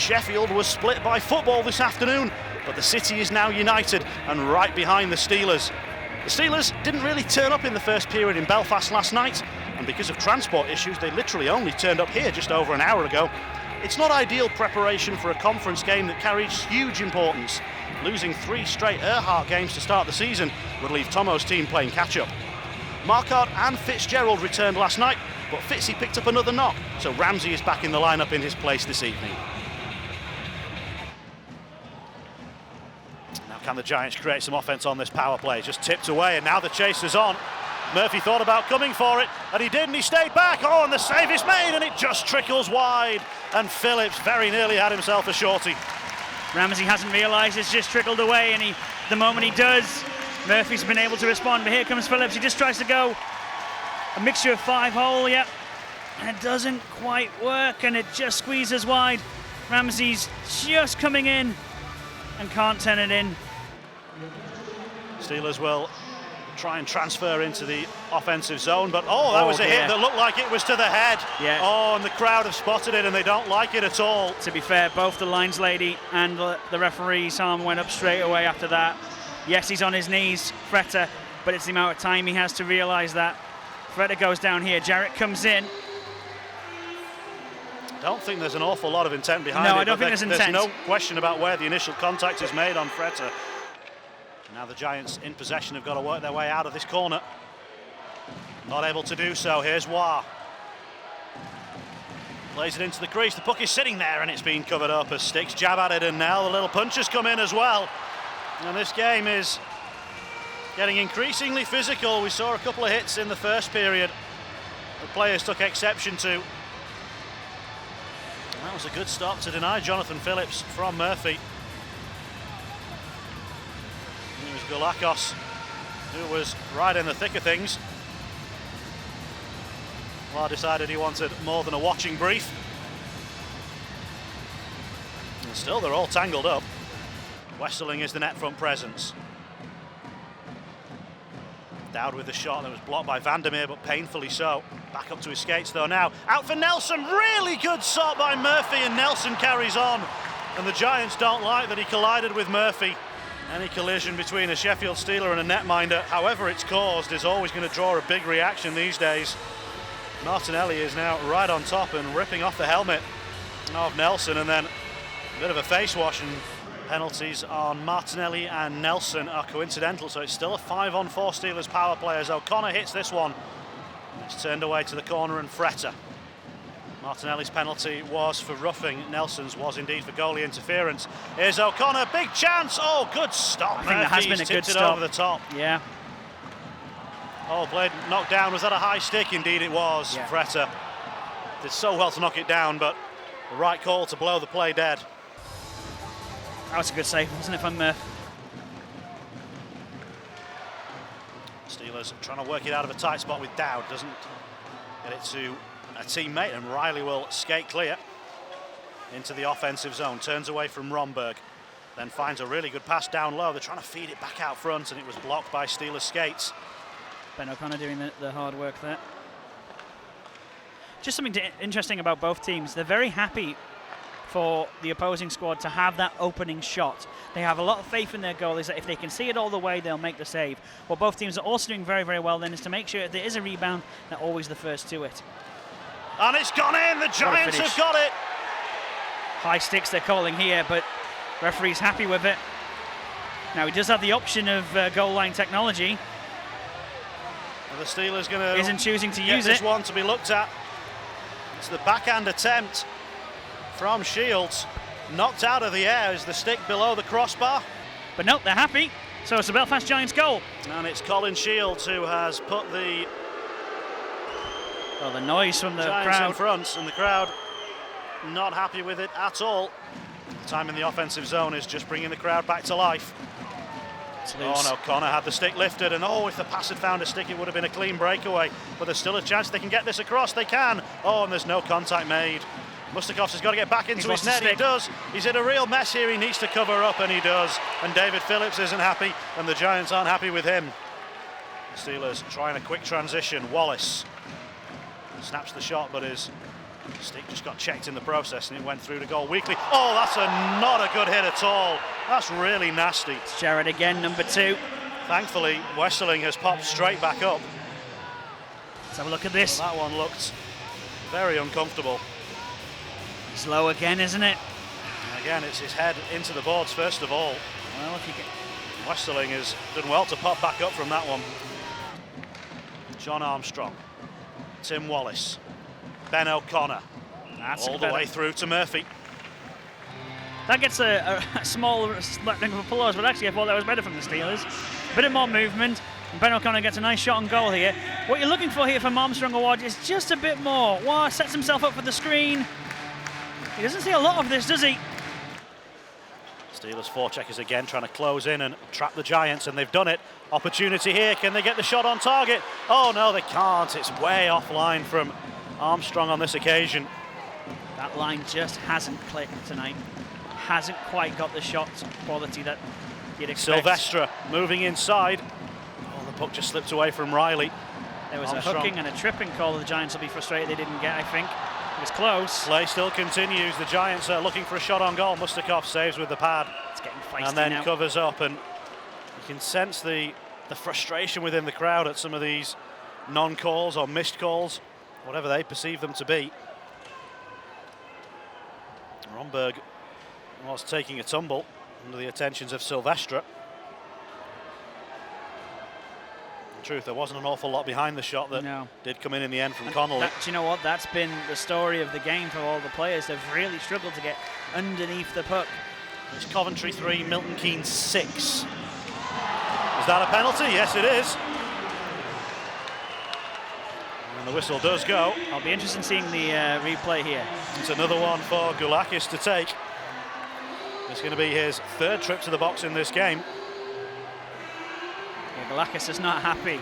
Sheffield was split by football this afternoon, but the city is now united and right behind the Steelers. The Steelers didn't really turn up in the first period in Belfast last night, and because of transport issues, they literally only turned up here just over an hour ago. It's not ideal preparation for a conference game that carries huge importance. Losing 3 straight Earhart games to start the season would leave Tomo's team playing catch-up. Marquardt and Fitzgerald returned last night, but Fitzy picked up another knock, so Ramsey is back in the lineup in his place this evening. Now can the Giants create some offense on this power play? Just tipped away, and now the chase is on. Murphy thought about coming for it, and he did, and he stayed back. Oh, and the save is made, and it just trickles wide. And Phillips very nearly had himself a shorty. Ramsey hasn't realised it's just trickled away, and the moment he does, Murphy's been able to respond. But here comes Phillips. He just tries to go a mixture of 5-hole, yep, and it doesn't quite work, and it just squeezes wide. Ramsey's just coming in and can't turn it in. Steelers will try and transfer into the offensive zone, but that was a hit that looked like it was to the head. Yeah. Oh, and the crowd have spotted it, and they don't like it at all. To be fair, both the lines lady and the referee's arm went up straight away after that. Yes, he's on his knees, Fretter, but it's the amount of time he has to realise that. Fretter goes down here, Jarrett comes in. I don't think there's an awful lot of intent behind it. No, I don't think there's intent. There's no question about where the initial contact is made on Fretter. Now the Giants in possession have got to work their way out of this corner. Not able to do so. Here's Wah. Plays it into the crease. The puck is sitting there, and it's been covered up as Sticks jab at it, and now the little punches come in as well. And this game is getting increasingly physical. We saw a couple of hits in the first period the players took exception to. And that was a good stop to deny Jonathan Phillips from Murphy. It was Goulakos who was right in the thick of things. Well, decided he wanted more than a watching brief. And still, they're all tangled up. Westerling is the net front presence. Dowd with the shot that was blocked by Vandermeer, but painfully so. Back up to his skates though now. Out for Nelson, really good stop by Murphy, and Nelson carries on. And the Giants don't like that he collided with Murphy. Any collision between a Sheffield Steeler and a netminder, however it's caused, is always going to draw a big reaction these days. Martinelli is now right on top and ripping off the helmet of Nelson, and then a bit of a face wash, and penalties on Martinelli and Nelson are coincidental, so it's still a 5-on-4 Steelers power play as O'Connor hits this one. It's turned away to the corner, and Fretter. Martinelli's penalty was for roughing. Nelson's was indeed for goalie interference. Here's O'Connor, big chance. Oh, good stop. I think that has been a good stop. Over the top. Yeah. Oh, blade knocked down. Was that a high stick? Indeed it was. Yeah. Fretter did so well to knock it down, but the right call to blow the play dead. That was a good save, wasn't it, from Murph? Steelers trying to work it out of a tight spot with Dowd. Doesn't get it to a teammate, and Riley will skate clear into the offensive zone. Turns away from Romberg, then finds a really good pass down low. They're trying to feed it back out front, and it was blocked by Steelers skates. Ben O'Connor doing the hard work there. Just something interesting about both teams. They're very happy for the opposing squad to have that opening shot. They have a lot of faith in their goalies that if they can see it all the way, they'll make the save. What both teams are also doing very, very well then is to make sure if there is a rebound, they're always the first to it. And it's gone in, the Giants have got it. High sticks they're calling here, but referee's happy with it. Now he does have the option of goal line technology. And the Steelers going to isn't choosing to use this one to be looked at. It's the backhand attempt from Shields, knocked out of the air. Is the stick below the crossbar? But nope, they're happy. So it's a Belfast Giants goal. And it's Colin Shields who has put the noise from the Giants crowd in front, and the crowd not happy with it at all. Time in the offensive zone is just bringing the crowd back to life. Oh no, Connor had the stick lifted, and if the pass had found a stick, it would have been a clean breakaway. But there's still a chance they can get this across. They can. Oh, and there's no contact made. Mustakovs has got to get back into his net. He does. He's in a real mess here. He needs to cover up, and he does. And David Phillips isn't happy, and the Giants aren't happy with him. The Steelers trying a quick transition. Wallace snaps the shot, but is Stick just got checked in the process and it went through to goal weakly. Oh, that's not a good hit at all. That's really nasty. It's Jarrett again, number 2. Thankfully, Wesseling has popped straight back up. Let's have a look at this. Well, that one looked very uncomfortable. It's low again, isn't it? And again, it's his head into the boards first of all. Well, if you get... Wesseling has done well to pop back up from that one. John Armstrong, Tim Wallace, Ben O'Connor, That's all the way through to Murphy. That gets a small slapping of applause, but actually I thought that was better from the Steelers. A bit more movement, and Ben O'Connor gets a nice shot on goal here. What you're looking for here from Armstrong Award is just a bit more. Wow, sets himself up for the screen. He doesn't see a lot of this, does he? Steelers forecheckers again trying to close in and trap the Giants, and they've done it. Opportunity here, can they get the shot on target? Oh no, they can't. It's way offline from Armstrong on this occasion. That line just hasn't clicked tonight. Hasn't quite got the shot quality that you'd expect. Silvestre moving inside. Oh, the puck just slipped away from Riley. There was Armstrong. a hooking and a tripping call. The Giants will be frustrated they didn't get, I think. It was close. Play still continues. The Giants are looking for a shot on goal. Mustakov saves with the pad. It's getting feisty And then now. covers up, and you can sense the frustration within the crowd at some of these non-calls or missed calls, whatever they perceive them to be. Romberg was taking a tumble under the attentions of Silvestre. In truth, there wasn't an awful lot behind the shot that did come in the end from Connolly. Do you know what? That's been the story of the game for all the players. They've really struggled to get underneath the puck. It's Coventry 3, Milton Keynes 6. Is that a penalty? Yes, it is. And the whistle does go. I'll be interested in seeing the replay here. It's another one for Goulakis to take. It's going to be his 3rd trip to the box in this game. Yeah, Goulakis is not happy.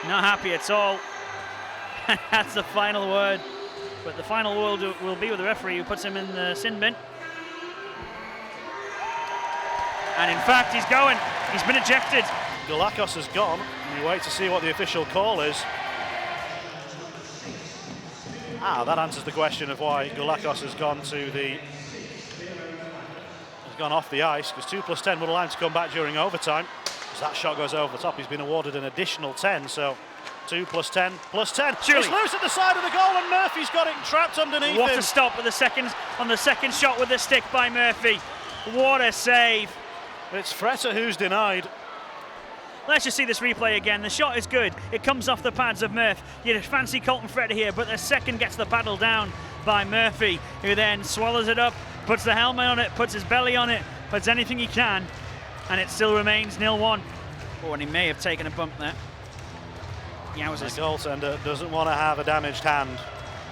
Not happy at all. That's the final word. But the final word will be with the referee who puts him in the sin bin. And in fact, he's going. He's been ejected. Goulakis has gone, and you wait to see what the official call is. That answers the question of why Goulakis has gone off the ice, because 2 + 10 would allow him to come back during overtime. As that shot goes over the top, he's been awarded an additional 10, so 2 + 10 + 10. Surely. It's loose at the side of the goal, and Murphy's got it trapped underneath What him. a stop at the on the second shot with the stick by Murphy. What a save. It's Fretter who's denied. Let's just see this replay again. The shot is good. It comes off the pads of Murph. You'd fancy Colton Fretter here, but the second gets the paddle down by Murphy, who then swallows it up, puts the helmet on it, puts his belly on it, puts anything he can, and it still remains 0-1. Oh, and he may have taken a bump there. The Yowzers. goaltender doesn't want to have a damaged hand.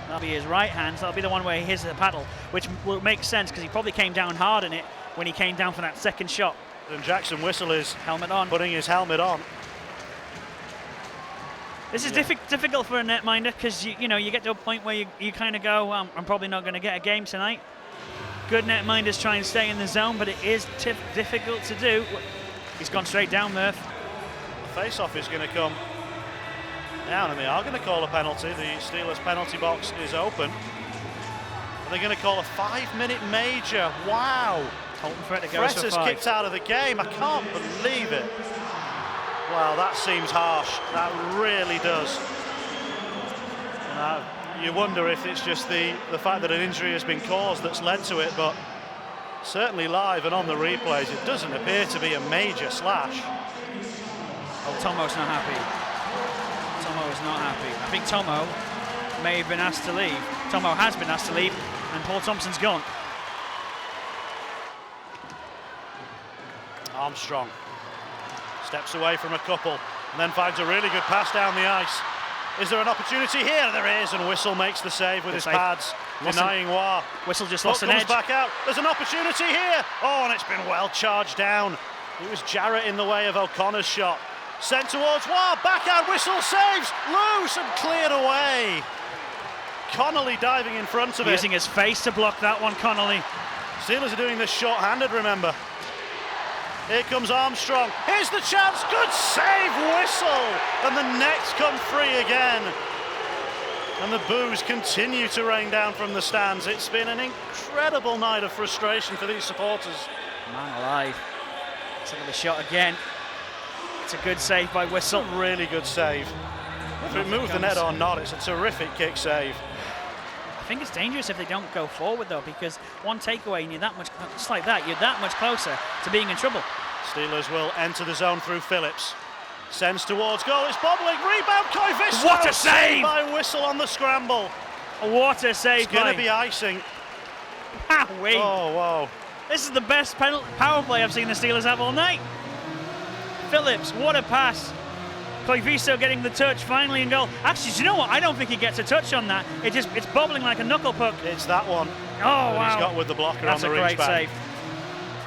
That'll be his right hand, so that'll be the one where he hits the paddle, which will make sense because he probably came down hard in it when he came down for that second shot. And Jackson Whistle is helmet on, putting his helmet on. This is difficult for a netminder because you get to a point where you kind of go, well, I'm probably not going to get a game tonight. Good netminders try and stay in the zone, but it is difficult to do. He's gone straight down, Murph. The face-off is going to come down, and they are going to call a penalty. The Steelers' penalty box is open. They're going to call a 5-minute major. Wow. Colton Fretter goes for 5. Kicked out of the game. I can't believe it. Wow, that seems harsh. That really does. You wonder if it's just the fact that an injury has been caused that's led to it, but certainly live and on the replays, it doesn't appear to be a major slash. Oh, Tomo's not happy. Tomo is not happy. I think Tomo may have been asked to leave. Tomo has been asked to leave, and Paul Thompson's gone. Armstrong steps away from a couple and then finds a really good pass down the ice. Is there an opportunity here? There is, and Whistle makes the save with his pads, denying War. Whistle just lost an edge. Comes back out. There's an opportunity here. Oh, and it's been well charged down. It was Jarrett in the way of O'Connor's shot. Sent towards War. Backhand. Whistle saves. Loose and cleared away. Connolly diving in front of it. Using his face to block that one, Connolly. Steelers are doing this short-handed, remember. Here comes Armstrong. Here's the chance. Good save, Whistle. And the nets come free again. And the boos continue to rain down from the stands. It's been an incredible night of frustration for these supporters. Man alive. Let's look at the shot again. It's a good save by Whistle. Really good save. Whether it moved the net or not, it's a terrific kick save. I think it's dangerous if they don't go forward though, because one takeaway and you're that much, just like that, you're that much closer to being in trouble. Steelers will enter the zone through Phillips. Sends towards goal, it's bobbling, rebound, Koivisto! What a save! By Whistle on the scramble. What a save! It's going to be icing. Wowee. Oh, wow. This is the best power play I've seen the Steelers have all night. Phillips, what a pass. Koivisto getting the touch finally in goal. Actually, do you know what? I don't think he gets a touch on that. It's bobbling like a knuckle puck. It's that one. Oh, wow. He's got with the blocker That's on the a great reachback. save.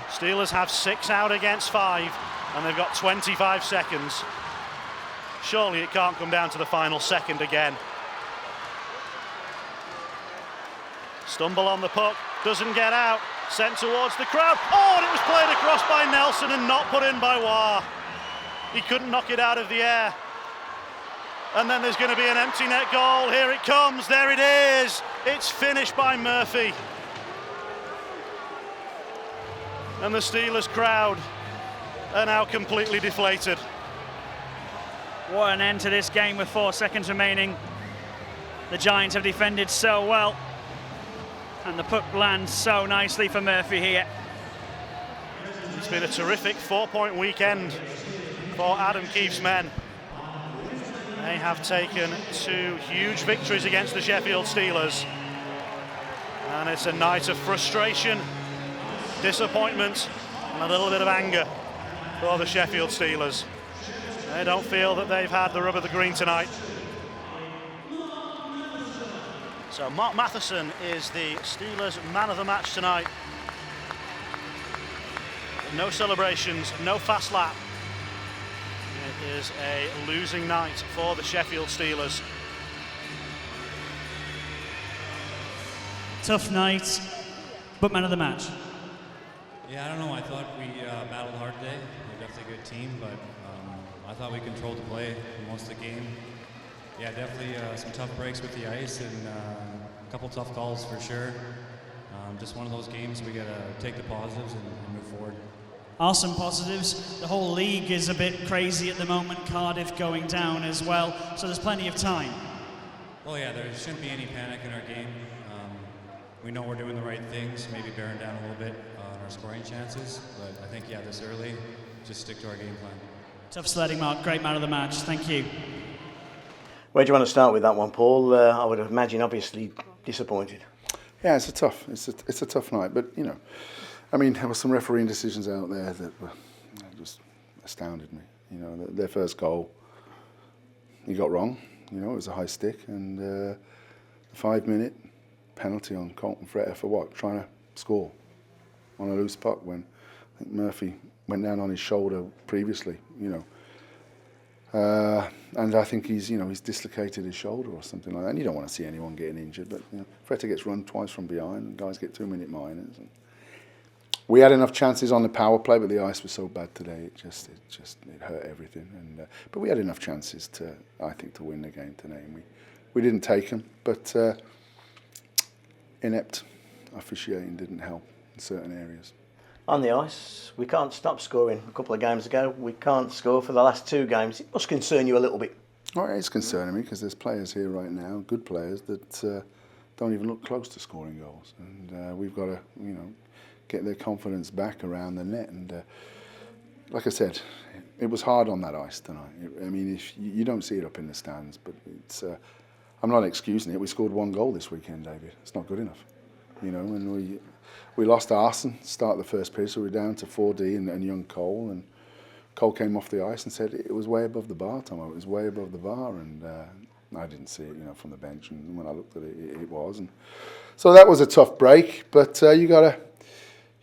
Steelers have 6 out against 5, and they've got 25 seconds. Surely it can't come down to the final second again. Stumble on the puck, doesn't get out, sent towards the crowd. Oh, and it was played across by Nelson and not put in by Waugh. He couldn't knock it out of the air. And then there's going to be an empty net goal. Here it comes, there it is. It's finished by Murphy. And the Steelers crowd are now completely deflated. What an end to this game with 4 seconds remaining. The Giants have defended so well. And the puck lands so nicely for Murphy here. It's been a terrific 4-point weekend for Adam Keefe's men. They have taken 2 huge victories against the Sheffield Steelers. And it's a night of frustration, disappointment, and a little bit of anger for the Sheffield Steelers. They don't feel that they've had the rub of the green tonight. So Mark Matheson is the Steelers man of the match tonight. No celebrations, no fast lap. It is a losing night for the Sheffield Steelers. Tough night, but man of the match. Yeah, I don't know. I thought we battled hard today. We're definitely a good team, but I thought we controlled the play for most of the game. Yeah, definitely some tough breaks with the ice and a couple tough calls for sure. Just one of those games we got to take the positives and move forward. Are some positives. The whole league is a bit crazy at the moment. Cardiff going down as well, so there's plenty of time. Well, yeah, there shouldn't be any panic in our game. We know we're doing the right things, maybe bearing down a little bit on our scoring chances, but I think, yeah, this early, just stick to our game plan. Tough sledding, Mark. Great man of the match. Thank you. Where do you want to start with that one, Paul? I would imagine, obviously, disappointed. Yeah, it's a tough night, but you know, I mean, there were some refereeing decisions out there that were just astounded me. You know, their first goal, he got wrong. You know, it was a high stick, and the 5-minute penalty on Colton Fretter for what? Trying to score on a loose puck when I think Murphy went down on his shoulder previously. You know. And I think he's dislocated his shoulder or something like that. And you don't want to see anyone getting injured, but you know, Fretter gets run twice from behind, and guys get 2-minute minors. And we had enough chances on the power play, but the ice was so bad today. It hurt everything. And but we had enough chances to win the game today, and we didn't take them. But inept officiating didn't help in certain areas. On the ice, we can't stop scoring. A couple of games ago, we can't score for the last 2 games. It must concern you a little bit. Oh, it's concerning me because there's players here right now, good players, that don't even look close to scoring goals. And we've got to, get their confidence back around the net. And like I said, it was hard on that ice tonight. I mean, if you don't see it up in the stands, but it's. I'm not excusing it. We scored 1 goal this weekend, David. It's not good enough. You know, and we lost Arson, start the first period, so we're down to 4D and young Cole. And Cole came off the ice and said it was way above the bar, Tomo. It was way above the bar, and I didn't see it, from the bench. And when I looked at it, it was. And so that was a tough break, but you gotta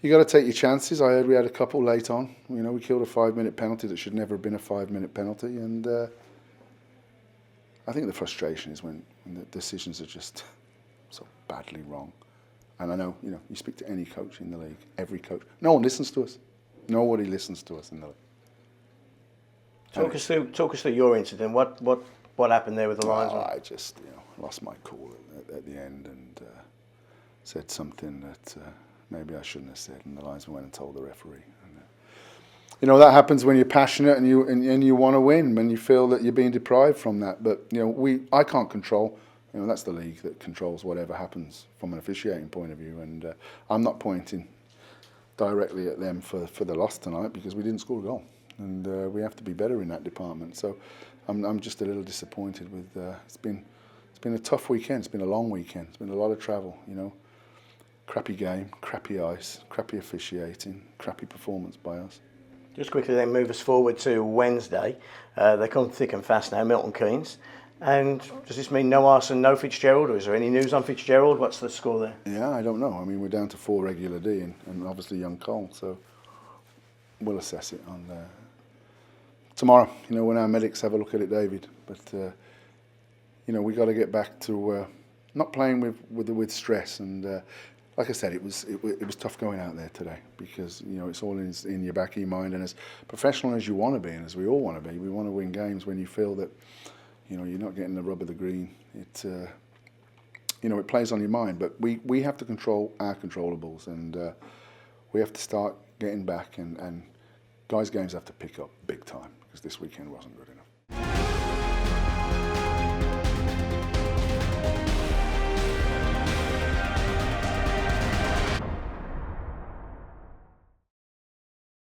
take your chances. I heard we had a couple late on. We killed a 5-minute penalty that should never have been a 5-minute penalty, and I think the frustration is when the decisions are just so badly wrong. And I know, you speak to any coach in the league, every coach. No one listens to us. Nobody listens to us in the league. Talk us through your incident. What What happened there with the linesman? I just lost my cool at the end and said something that maybe I shouldn't have said, and the linesman went and told the referee. And, that happens when you're passionate and you want to win, when you feel that you're being deprived from that. But I can't control. That's the league that controls whatever happens from an officiating point of view, and I'm not pointing directly at them for the loss tonight because we didn't score a goal, and we have to be better in that department. So I'm just a little disappointed with. It's been a tough weekend. It's been a long weekend. It's been a lot of travel. Crappy game, crappy ice, crappy officiating, crappy performance by us. Just quickly then move us forward to Wednesday. They come thick and fast now, Milton Keynes. And does this mean no Arson, no Fitzgerald, or is there any news on Fitzgerald? What's the score there? Yeah, I don't know. I mean, we're down to 4 regular D and obviously young Cole, so we'll assess it on tomorrow. When our medics have a look at it, David. But we got to get back to not playing with stress. And like I said, it was tough going out there today because it's all in your back of your mind. And as professional as you want to be, and as we all want to be, we want to win games when you feel that. You're not getting the rub of the green. It plays on your mind. But we have to control our controllables, and we have to start getting back. And guys' games have to pick up big time because this weekend wasn't good enough.